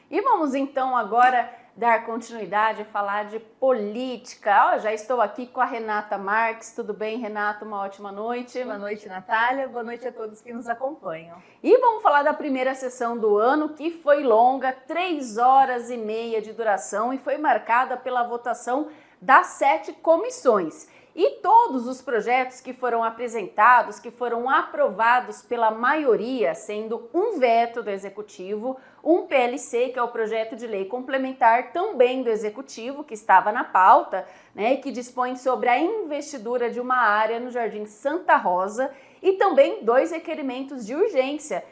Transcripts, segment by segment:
E vamos então agora dar continuidade a falar de política. Já estou aqui com a Renata Marques. Tudo bem, Renata? Uma ótima noite. Boa noite, Natália. Boa noite a todos que nos acompanham. E vamos falar da primeira sessão do ano, que foi longa, 3 horas e meia de duração e foi marcada pela votação das 7 comissões. E todos os projetos que foram apresentados, que foram aprovados pela maioria, sendo um veto do Executivo, um PLC, que é o projeto de lei complementar também do Executivo, que estava na pauta, né, e que dispõe sobre a investidura de uma área no Jardim Santa Rosa, e também 2 requerimentos de urgência,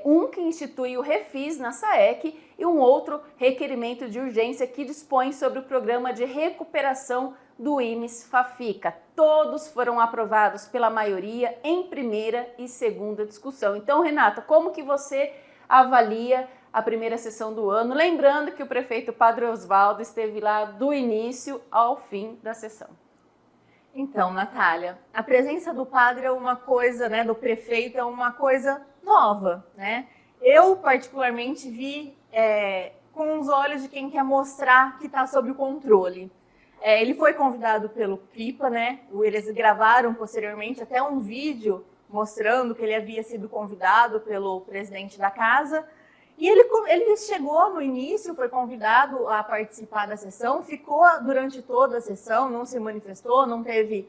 um que institui o Refis na SAEC e um outro requerimento de urgência que dispõe sobre o programa de recuperação do IMES-FAFICA. Todos foram aprovados pela maioria em primeira e segunda discussão. Então, Renata, como que você avalia a primeira sessão do ano? Lembrando que o prefeito Padre Osvaldo esteve lá do início ao fim da sessão. Então, Natália, a presença do padre é uma coisa, né, do prefeito é uma coisa nova, né? Eu, particularmente, vi com os olhos de quem quer mostrar que está sob o controle. Ele foi convidado pelo CRIPA, né? Eles gravaram posteriormente até um vídeo mostrando que ele havia sido convidado pelo presidente da casa. E ele chegou no início, foi convidado a participar da sessão, ficou durante toda a sessão, não se manifestou, não teve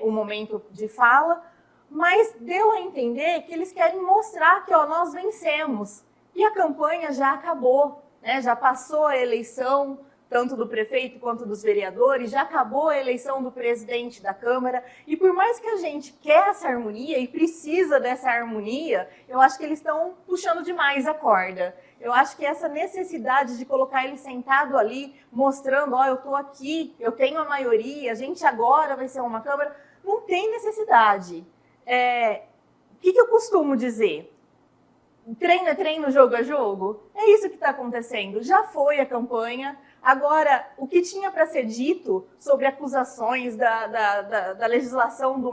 um momento de fala, mas deu a entender que eles querem mostrar que nós vencemos. E a campanha já acabou, né? Já passou a eleição, tanto do prefeito quanto dos vereadores, já acabou a eleição do presidente da Câmara, e por mais que a gente quer essa harmonia e precisa dessa harmonia, eu acho que eles estão puxando demais a corda. Eu acho que essa necessidade de colocar ele sentado ali, mostrando, eu estou aqui, eu tenho a maioria, a gente agora vai ser uma Câmara, não tem necessidade. O que eu costumo dizer? Treino é treino, jogo é jogo? É isso que está acontecendo. Já foi a campanha. Agora, o que tinha para ser dito sobre acusações da legislação do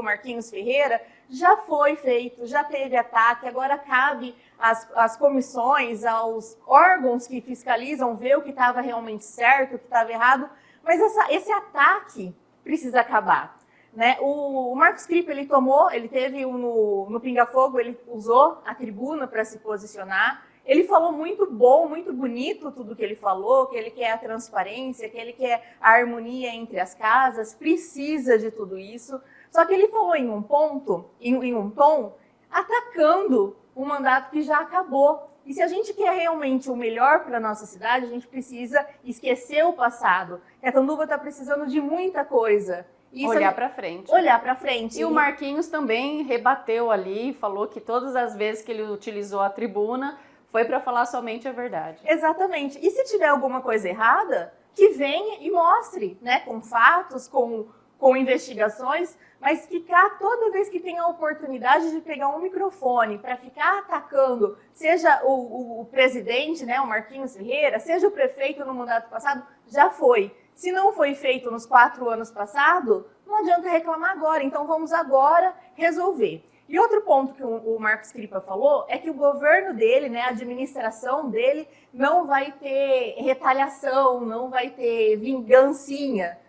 Marquinhos Ferreira já foi feito, já teve ataque. Agora cabe às comissões, aos órgãos que fiscalizam ver o que estava realmente certo, o que estava errado. Mas esse ataque precisa acabar. Né? O Marcos Cripa, ele teve no Pinga Fogo, ele usou a tribuna para se posicionar. Ele falou muito bom, muito bonito tudo que ele falou, que ele quer a transparência, que ele quer a harmonia entre as casas, precisa de tudo isso. Só que ele falou em um tom, atacando um mandato que já acabou. E se a gente quer realmente o melhor para a nossa cidade, a gente precisa esquecer o passado. Catanduva está precisando de muita coisa. Olhar para frente. Olhar para frente. E o Marquinhos também rebateu ali, falou que todas as vezes que ele utilizou a tribuna foi para falar somente a verdade. Exatamente. E se tiver alguma coisa errada, que venha e mostre, né? Com fatos, com investigações, mas ficar toda vez que tem a oportunidade de pegar um microfone para ficar atacando, seja o presidente, né, o Marquinhos Ferreira, seja o prefeito no mandato passado, já foi. Se não foi feito nos 4 anos passados, não adianta reclamar agora. Então vamos agora resolver. E outro ponto que o Marcos Cripa falou é que o governo dele, né, a administração dele, não vai ter retaliação, não vai ter vingancinha.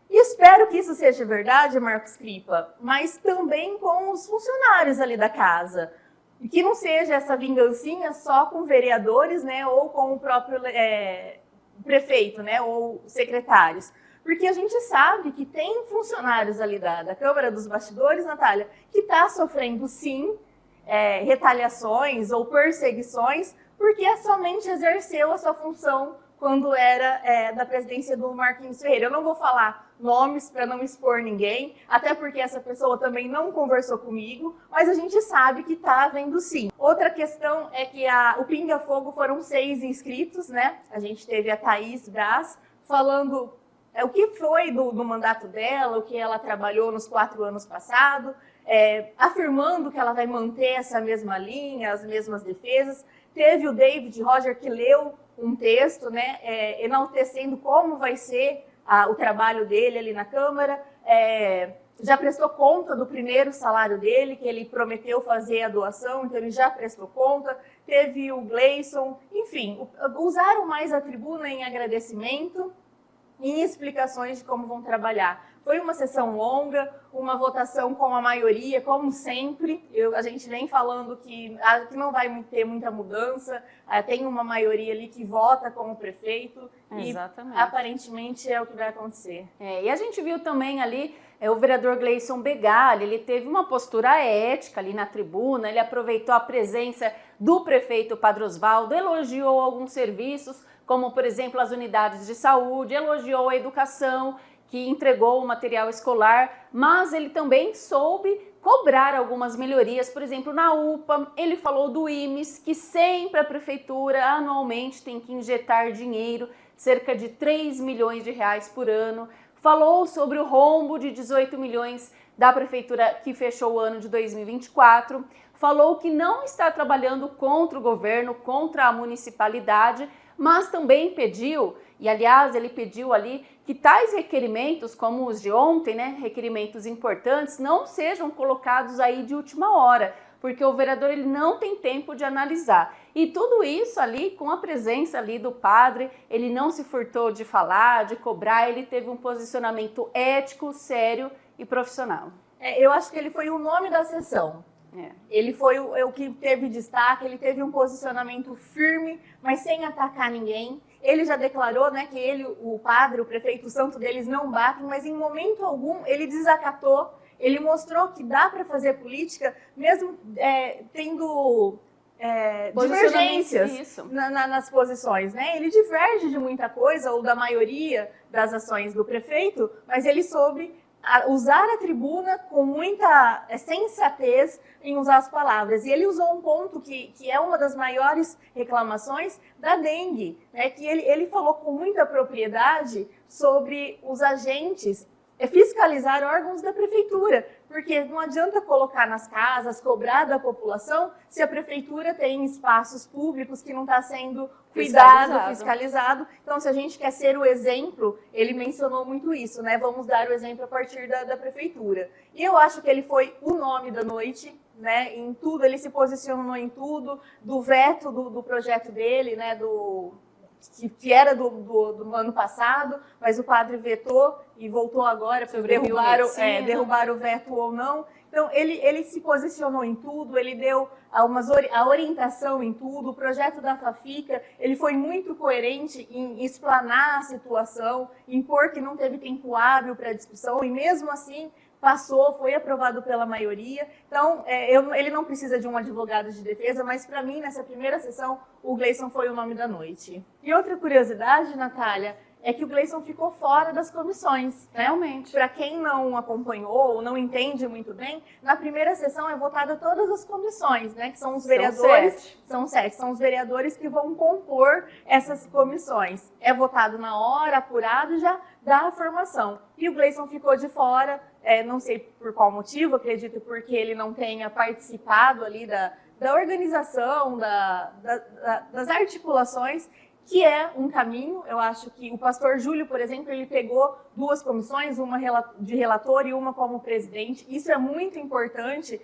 E espero que isso seja verdade, Marcos Cripa, mas também com os funcionários ali da casa. E que não seja essa vingancinha só com vereadores, né, ou com o próprio prefeito, né, ou secretários. Porque a gente sabe que tem funcionários ali da Câmara dos Bastidores, Natália, que está sofrendo, sim, retaliações ou perseguições, porque somente exerceu a sua função quando era da presidência do Marquinhos Ferreira. Eu não vou falar nomes para não expor ninguém, até porque essa pessoa também não conversou comigo, mas a gente sabe que está havendo sim. Outra questão é que o Pinga Fogo foram 6 inscritos, né? A gente teve a Thaís Braz falando o que foi do mandato dela, o que ela trabalhou nos 4 anos passados, afirmando que ela vai manter essa mesma linha, as mesmas defesas. Teve o David Roger que leu um texto, né, enaltecendo como vai ser o trabalho dele ali na Câmara. já prestou conta do primeiro salário dele, que ele prometeu fazer a doação, então ele já prestou conta. Teve o Gleison, enfim, usaram mais a tribuna em agradecimento e em explicações de como vão trabalhar. Foi uma sessão longa, uma votação com a maioria, como sempre. A gente vem falando que não vai ter muita mudança, tem uma maioria ali que vota com o prefeito. Exatamente. E aparentemente é o que vai acontecer. E a gente viu também ali o vereador Gleison Begali, ele teve uma postura ética ali na tribuna, ele aproveitou a presença do prefeito Padre Osvaldo, elogiou alguns serviços, como por exemplo as unidades de saúde, elogiou a educação, que entregou o material escolar, mas ele também soube cobrar algumas melhorias, por exemplo, na UPA, ele falou do IMES, que sempre a prefeitura anualmente tem que injetar dinheiro, cerca de 3 milhões de reais por ano, falou sobre o rombo de 18 milhões da prefeitura que fechou o ano de 2024, falou que não está trabalhando contra o governo, contra a municipalidade, mas também pediu, e aliás ele pediu ali que tais requerimentos, como os de ontem, né, requerimentos importantes, não sejam colocados aí de última hora, porque o vereador ele não tem tempo de analisar. E tudo isso ali, com a presença ali do padre, ele não se furtou de falar, de cobrar, ele teve um posicionamento ético, sério e profissional. Eu acho que ele foi o nome da sessão. Ele foi o que teve destaque, ele teve um posicionamento firme, mas sem atacar ninguém. Ele já declarou, né, que ele, o padre, o prefeito, o santo deles não batem, mas em momento algum ele desacatou, ele mostrou que dá para fazer política mesmo tendo divergências nas posições, né? Ele diverge de muita coisa, ou da maioria das ações do prefeito, mas ele soube usar a tribuna com muita sensatez em usar as palavras. E ele usou um ponto que é uma das maiores reclamações da dengue, né? Que ele falou com muita propriedade sobre os agentes fiscalizar órgãos da prefeitura, porque não adianta colocar nas casas, cobrar da população, se a prefeitura tem espaços públicos que não está sendo cuidado, fiscalizado. Então, se a gente quer ser o exemplo, ele mencionou muito isso, né? Vamos dar o exemplo a partir da prefeitura. E eu acho que ele foi o nome da noite, né? Em tudo, ele se posicionou em tudo, do veto do projeto dele, né? Que era do ano passado, mas o padre vetou e voltou agora para derrubar o veto ou não. Então, ele se posicionou em tudo, ele deu a orientação em tudo. O projeto da Fafica, ele foi muito coerente em explanar a situação, impor que não teve tempo hábil para discussão, e mesmo assim passou, foi aprovado pela maioria. Então, ele não precisa de um advogado de defesa, mas para mim, nessa primeira sessão, o Gleison foi o nome da noite. E outra curiosidade, Natália, é que o Gleison ficou fora das comissões. Realmente. Para quem não acompanhou ou não entende muito bem, na primeira sessão é votada todas as comissões, né? Que são os vereadores. São sete. São os vereadores que vão compor essas comissões. É votado na hora, apurado, já dá a formação. E o Gleison ficou de fora, não sei por qual motivo, acredito porque ele não tenha participado ali da organização, das articulações, que é um caminho. Eu acho que o pastor Júlio, por exemplo, ele pegou duas comissões, uma de relator e uma como presidente. Isso é muito importante,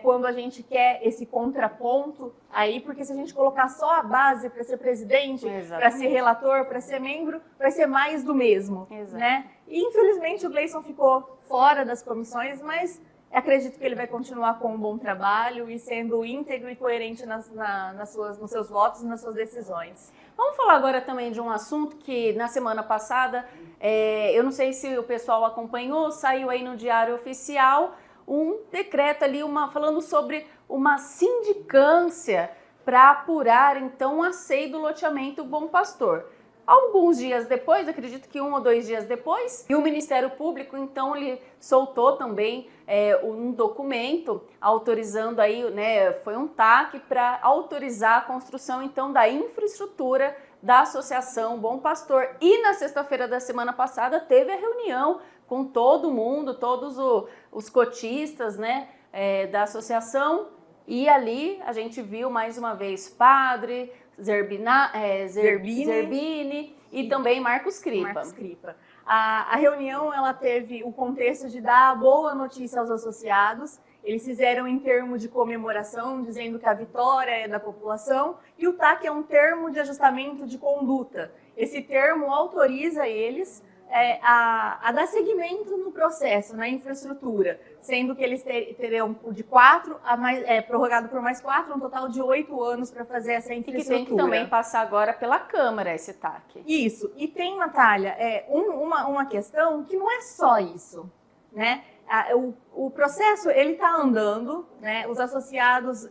quando a gente quer esse contraponto aí, porque se a gente colocar só a base para ser presidente, para ser relator, para ser membro, vai ser mais do mesmo, né? E infelizmente o Gleison ficou fora das comissões, mas acredito que ele vai continuar com um bom trabalho e sendo íntegro e coerente nos seus votos e nas suas decisões. Vamos falar agora também de um assunto que na semana passada, eu não sei se o pessoal acompanhou, saiu aí no Diário Oficial um decreto ali, falando sobre uma sindicância para apurar então a SEI do loteamento Bom Pastor. Alguns dias depois, acredito que 1 ou 2 dias depois, e o Ministério Público, então, ele soltou também um documento autorizando aí, né, foi um TAC para autorizar a construção, então, da infraestrutura da Associação Bom Pastor. E na sexta-feira da semana passada teve a reunião com todo mundo, todos os cotistas, né, da associação, e ali a gente viu mais uma vez padre, Zerbini e também Marcos Cripa. A reunião ela teve o contexto de dar a boa notícia aos associados. Eles fizeram em termo de comemoração, dizendo que a vitória é da população, e o TAC é um termo de ajustamento de conduta. Esse termo autoriza eles a dar seguimento no processo, na infraestrutura, sendo que eles terão de 4 prorrogado por mais 4, um total de 8 anos para fazer essa infraestrutura. E que tem que também passar agora pela Câmara esse TAC. Isso. E tem, Natália, uma questão que não é só isso, né? O processo ele está andando, né? Os associados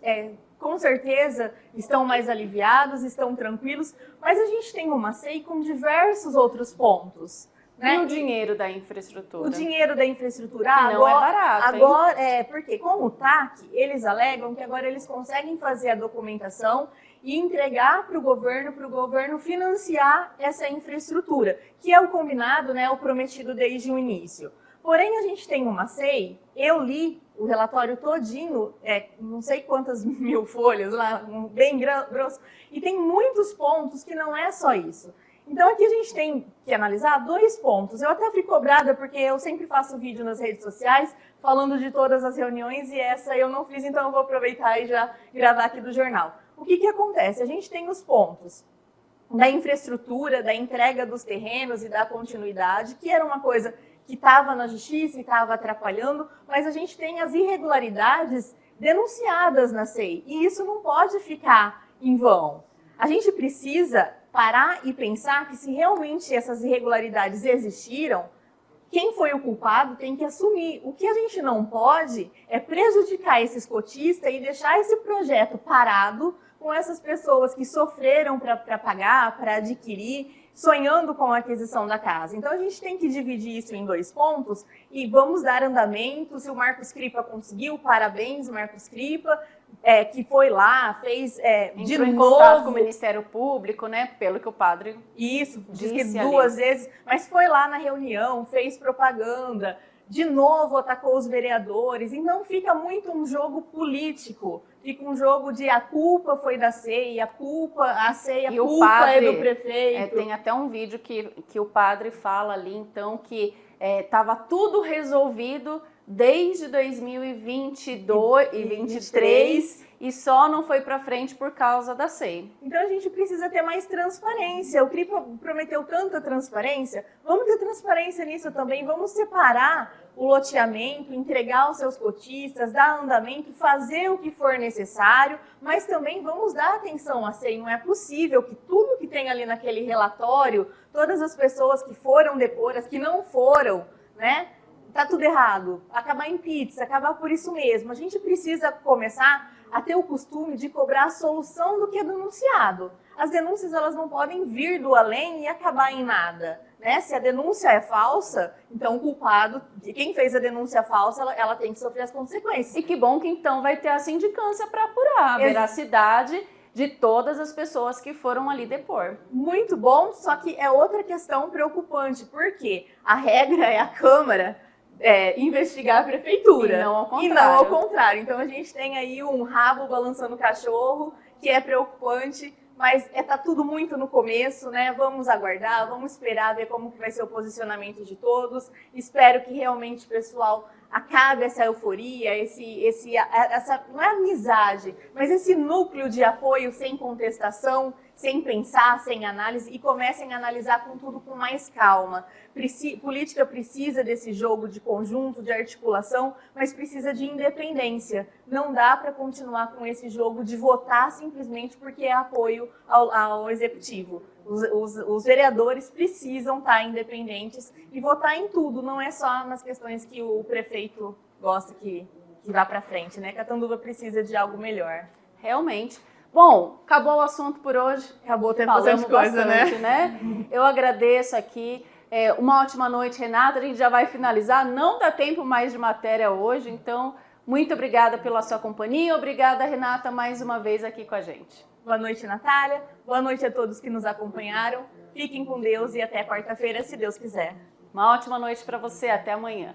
com certeza estão mais aliviados, estão tranquilos, mas a gente tem uma SEI com diversos outros pontos. Né? E o dinheiro da infraestrutura? O dinheiro da infraestrutura que não é barato, agora porque com o TAC, eles alegam que agora eles conseguem fazer a documentação e entregar para o governo financiar essa infraestrutura, que é o combinado, né, o prometido desde o início. Porém, a gente tem uma SEI, eu li o relatório todinho, não sei quantas mil folhas, lá, bem grosso, e tem muitos pontos que não é só isso. Então, aqui a gente tem que analisar 2 pontos. Eu até fui cobrada porque eu sempre faço vídeo nas redes sociais falando de todas as reuniões e essa eu não fiz, então eu vou aproveitar e já gravar aqui do jornal. O que acontece? A gente tem os pontos da infraestrutura, da entrega dos terrenos e da continuidade, que era uma coisa que estava na justiça e estava atrapalhando, mas a gente tem as irregularidades denunciadas na SEI e isso não pode ficar em vão. A gente precisa parar e pensar que se realmente essas irregularidades existiram, quem foi o culpado tem que assumir. O que a gente não pode é prejudicar esses cotistas e deixar esse projeto parado com essas pessoas que sofreram para pagar, para adquirir, sonhando com a aquisição da casa. Então a gente tem que dividir isso em 2 pontos e vamos dar andamento. Se o Marcos Cripa conseguiu, parabéns, Marcos Cripa. Que foi lá, fez de novo... Entrou em contato com o Ministério Público, né? Pelo que o padre Isso, disse que 2 vezes, mas foi lá na reunião, fez propaganda, de novo atacou os vereadores, então fica muito um jogo político, fica um jogo de a culpa foi da SEI, a culpa é do prefeito. Tem até um vídeo que o padre fala ali, então, que estava tudo resolvido desde 2022 e 2023 e só não foi para frente por causa da SEI. Então a gente precisa ter mais transparência. O CRIPA prometeu tanta transparência, vamos ter transparência nisso também, vamos separar o loteamento, entregar aos seus cotistas, dar andamento, fazer o que for necessário, mas também vamos dar atenção à SEI. Não é possível que tudo que tem ali naquele relatório, todas as pessoas que foram depor, as que não foram, né? Tá tudo errado, acabar em pizza, acabar por isso mesmo. A gente precisa começar a ter o costume de cobrar a solução do que é denunciado. As denúncias elas não podem vir do além e acabar em nada, né? Se a denúncia é falsa, então o culpado, quem fez a denúncia falsa, ela tem que sofrer as consequências. E que bom que então vai ter a sindicância para apurar a veracidade de todas as pessoas que foram ali depor. Muito bom, só que é outra questão preocupante, porque a regra é a Câmara investigar a prefeitura. E não ao contrário. Então a gente tem aí um rabo balançando o cachorro, que é preocupante, mas tá tudo muito no começo, né? Vamos aguardar, vamos esperar, ver como que vai ser o posicionamento de todos. Espero que realmente, pessoal, acabe essa euforia, essa não é amizade, mas esse núcleo de apoio sem contestação, sem pensar, sem análise, e comecem a analisar com tudo com mais calma. Política precisa desse jogo de conjunto, de articulação, mas precisa de independência. Não dá para continuar com esse jogo de votar simplesmente porque é apoio ao executivo. Os vereadores precisam estar independentes e votar em tudo, não é só nas questões que o prefeito gosta que vá para frente, né? Catanduva precisa de algo melhor. Realmente. Bom, acabou o assunto por hoje. Acabou, tendo bastante coisa, né? Eu agradeço aqui. Uma ótima noite, Renata. A gente já vai finalizar. Não dá tempo mais de matéria hoje, então muito obrigada pela sua companhia. Obrigada, Renata, mais uma vez aqui com a gente. Boa noite, Natália. Boa noite a todos que nos acompanharam. Fiquem com Deus e até quarta-feira, se Deus quiser. Uma ótima noite para você. Até amanhã.